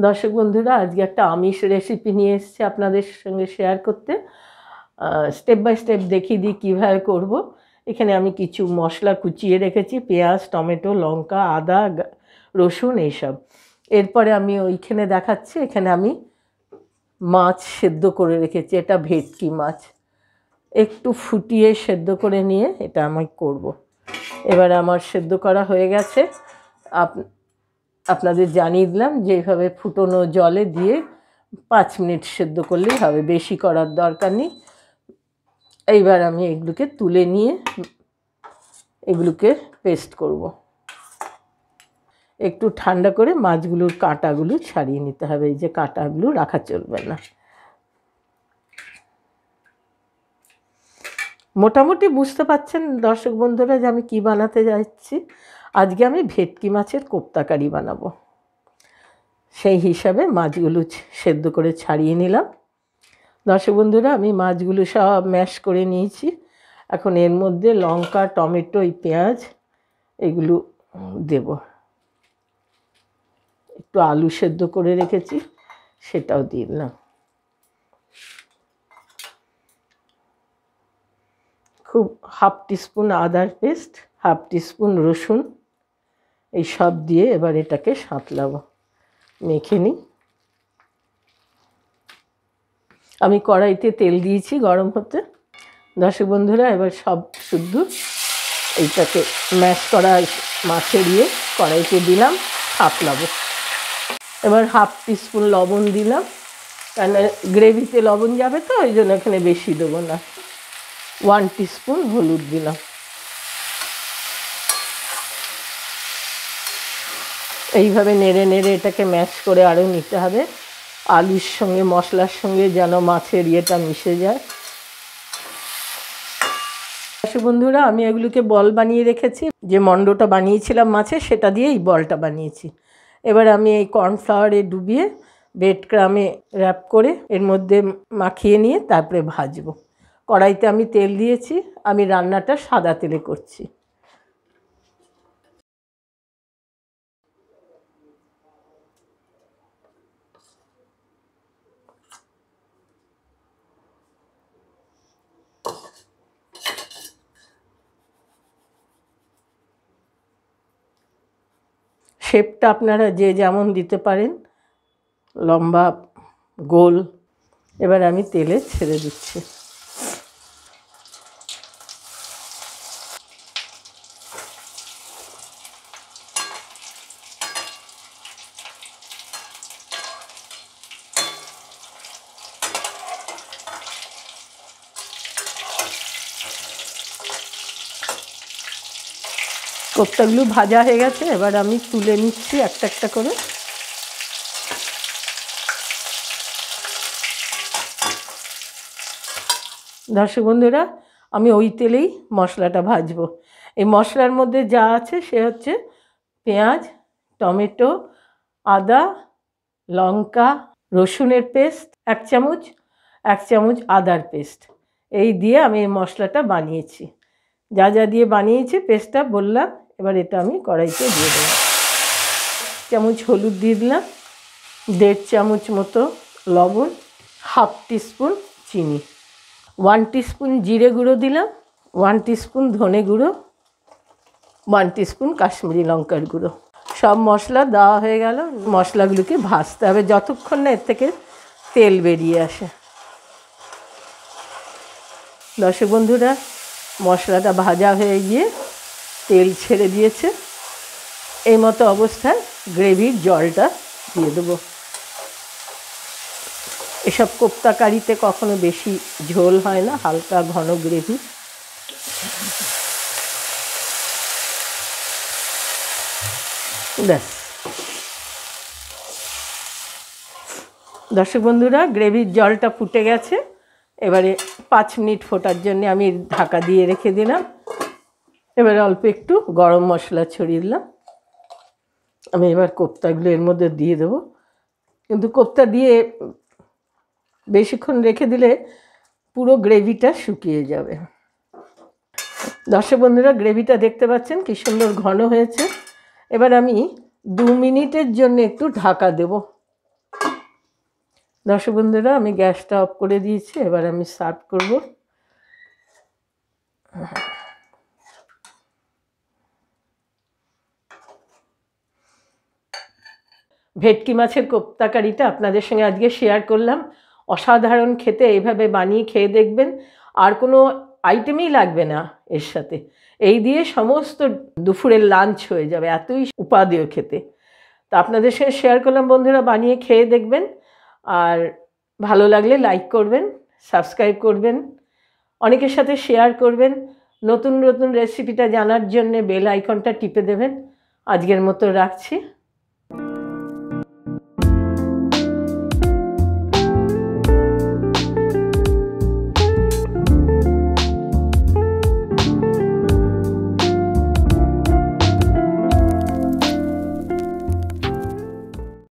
দর্শক বন্ধুরা, আজকে একটা আমিষ রেসিপি নিয়ে এসেছি আপনাদের সঙ্গে শেয়ার করতে। স্টেপ বাই স্টেপ দেখিয়ে দিই কীভাবে করব। এখানে আমি কিছু মশলা কুচিয়ে রেখেছি, পেঁয়াজ, টমেটো, লঙ্কা, আদা, রসুন এইসব। এরপরে আমি ওইখানে দেখাচ্ছি, এখানে আমি মাছ সেদ্ধ করে রেখেছি। এটা ভেটকি মাছ, একটু ফুটিয়ে সেদ্ধ করে নিয়ে এটা আমি করব। এবার আমার সেদ্ধ করা হয়ে গেছে। আপনাদের জানিয়ে দিলাম যে এইভাবে ফুটনো জলে দিয়ে 5 মিনিট সেদ্ধ করলেই হবে, বেশি করার দরকার নেই। এইবার আমি এগুলোকে তুলে নিয়ে এগুলোকে পেস্ট করব। একটু ঠান্ডা করে মাছগুলোর কাঁটাগুলো ছাড়িয়ে নিতে হবে। এই যে কাঁটাগুলো রাখা চলবে না। মোটামুটি বুঝতে পারছেন দর্শক বন্ধুরা যে আমি কি বানাতে যাচ্ছি। আজকে আমি ভেটকি মাছের কোপ্তাকারি বানাবো। সেই হিসাবে মাছগুলো সেদ্ধ করে ছাড়িয়ে নিলাম। দর্শক বন্ধুরা, আমি মাছগুলো সব ম্যাশ করে নিয়েছি। এখন এর মধ্যে লঙ্কা, টমেটো, পেঁয়াজ এগুলো দেব। একটু আলু সেদ্ধ করে রেখেছি, সেটাও দিয়ে দিলাম। খুব হাফ টিস্পুন আদার পেস্ট, হাফ টিস্পুন রসুন, এই সব দিয়ে এবার এটাকে সাঁতলাবো, মেখে নিই। আমি কড়াইতে তেল দিয়েছি গরম হতে। দর্শক বন্ধুরা, এবার সব শুদ্ধ এইটাকে ম্যাশ করা মাছে দিয়ে কড়াইতে দিলাম, সাঁতলাবো। এবার হাফ টিস্পুন লবণ দিলাম, কারণ গ্রেভিতে লবণ যাবে তো, ওই জন্য এখানে বেশি দেবো না। 1 টিস্পুন হলুদ দিলাম। এইভাবে নেড়ে নেড়ে এটাকে ম্যাশ করে আরও নিতে হবে। আলুর সঙ্গে মশলার সঙ্গে যেন মাছের ইয়েটা মিশে যায়। বন্ধুরা, আমি এগুলোকে বল বানিয়ে রেখেছি। যে মন্ডটা বানিয়েছিলাম মাছের, সেটা দিয়ে এই বলটা বানিয়েছি। এবার আমি এই কর্নফ্লাওয়ারে ডুবিয়ে ব্রেড ক্রামে র্যাপ করে এর মধ্যে মাখিয়ে নিয়ে তারপরে ভাজবো। কড়াইতে আমি তেল দিয়েছি। আমি রান্নাটা সাদা তেলে করছি। শেপটা আপনারা যে যেমন দিতে পারেন, লম্বা, গোল। এবার আমি তেলে ছেড়ে দিচ্ছি। কোপ্তাগুলো ভাজা হয়ে গেছে, এবার আমি তুলে নিচ্ছি একটা একটা করে। দর্শক বন্ধুরা, আমি ওই তেলেই মশলাটা ভাজবো। এই মশলার মধ্যে যা আছে সে হচ্ছে পেঁয়াজ, টমেটো, আদা, লঙ্কা, রসুনের পেস্ট 1 চামচ, 1 চামচ আদার পেস্ট। এই দিয়ে আমি এই মশলাটা বানিয়েছি। যা যা দিয়ে বানিয়েছি পেস্টটা বললাম। এবার এটা আমি কড়াইতে দিয়ে দেবো। 1 চামচ হলুদ দিয়ে দিলাম, 1.5 চামচ মতো লবণ, হাফ টিস্পুন চিনি, 1 টিস্পুন জিরে গুঁড়ো দিলাম, 1 টিস্পুন ধনে গুঁড়ো, 1 টিস্পুন কাশ্মীরি লঙ্কার গুঁড়ো। সব মশলা দেওয়া হয়ে গেল। মশলাগুলোকে ভাজতে হবে যতক্ষণ না এর থেকে তেল বেরিয়ে আসে। দর্শক বন্ধুরা, মশলাটা ভাজা হয়ে গিয়ে তেল ছেড়ে দিয়েছে। এই মতো অবস্থায় গ্রেভির জলটা দিয়ে দেবো। এসব কোপ্তা কারিতে কখনো বেশি ঝোল হয় না, হালকা ঘন গ্রেভি। ব্যাস। দর্শক বন্ধুরা, গ্রেভির জলটা ফুটে গেছে। এবারে 5 মিনিট ফোটার জন্য আমি ঢাকা দিয়ে রেখে দিলাম। এবারে অল্প একটু গরম মশলা ছড়িয়ে দিলাম। আমি এবার কোপ্তাগুলো এর মধ্যে দিয়ে দেবো। কিন্তু কোপ্তা দিয়ে বেশিক্ষণ রেখে দিলে পুরো গ্রেভিটা শুকিয়ে যাবে। দর্শক বন্ধুরা, গ্রেভিটা দেখতে পাচ্ছেন কি সুন্দর ঘন হয়েছে। এবার আমি 2 মিনিটের জন্য একটু ঢাকা দেব। দর্শক বন্ধুরা, আমি গ্যাসটা অফ করে দিয়েছি, এবার আমি সার্ভ করব। ভেটকি মাছের কোপ্তা কারিটা আপনাদের সঙ্গে আজকে শেয়ার করলাম। অসাধারণ খেতে, এইভাবে বানিয়ে খেয়ে দেখবেন, আর কোনো আইটেমই লাগবে না এর সাথে। এই দিয়ে সমস্ত দুপুরের লাঞ্চ হয়ে যাবে, এতই উপাদেয় খেতে। তা আপনাদের সঙ্গে শেয়ার করলাম বন্ধুরা, বানিয়ে খেয়ে দেখবেন, আর ভালো লাগলে লাইক করবেন, সাবস্ক্রাইব করবেন, অনেকের সাথে শেয়ার করবেন। নতুন নতুন রেসিপিটা জানার জন্যে বেল আইকনটা টিপে দেবেন। আজকের মতো রাখছি।